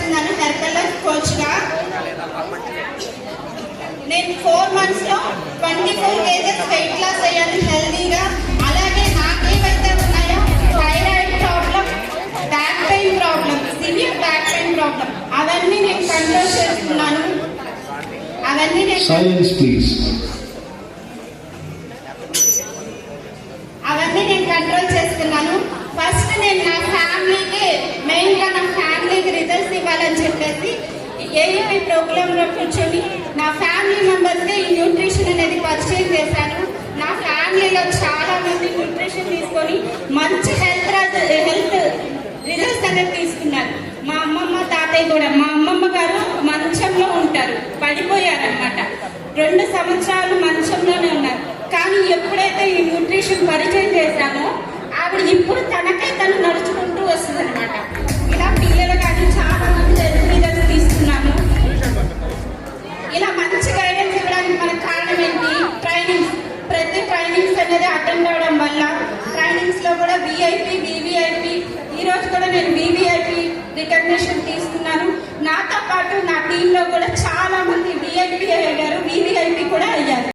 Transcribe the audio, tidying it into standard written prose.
చేస్తున్నాను herbal life కోచ్గా. నేను 4 months లో 24 kgs వెయిట్ లాస్ అయ్యాను హెల్దీగా. అలాగే నాకేమైతే ఉన్నాయో thyroid problem, back pain problem, severe back pain problem, అవన్నీ నేను కంట్రోల్ చేస్తున్నాను. అవన్నీ నేను కంట్రోల్ చేస్తున్నాను. ఫస్ట్ నేను నా ఫ్యామిలీకి, మెయిన్గా నా ఫ్యామిలీకి రిజల్ట్స్ ఇవ్వాలని చెప్పేసి ఏఈపీ ప్రోగ్రాంలో కూర్చొని నా ఫ్యామిలీ మెంబర్స్కి ఈ న్యూట్రిషన్ అనేది పరిచయం చేశాను. నా ఫ్యామిలీలో చాలా మంది న్యూట్రిషన్ తీసుకొని మంచి హెల్త్ రిజల్ట్స్ అనేది తీసుకున్నారు. మా అమ్మమ్మ, తాతయ్య కూడా. మా అమ్మమ్మ గారు మంచంలో ఉంటారు, పడిపోయారనమాట. 2 సంవత్సరాలు మంచంలోనే ఉన్నారు. కానీ ఎప్పుడైతే ఈ న్యూట్రిషన్ పరిచయం చేశామో ఆవిడ ఇప్పుడు తనకే తను నడుచుకుంటూ వస్తుంది అనమాట. ఇలా పిల్లలు కానీ చాలా మంది హెల్త్ రిజల్ట్స్ తీసుకున్నాము. ఇలా మంచి గైడెన్స్ ఇవ్వడానికి మనకు కారణం ఏంటి? ట్రైనింగ్స్. ప్రతి ట్రైనింగ్స్ అనేది అటెండ్ అవ్వడం వల్ల ట్రైనింగ్స్ లో కూడా విఐపి, వివిఐపి, ఈ రోజు కూడా నేను వివిఐపి రికగ్నిషన్ తీసుకున్నాను. నాతో పాటు నా టీంలో కూడా చాలా మంది విఐపి అయ్యారు, వివిఐపి కూడా అయ్యారు.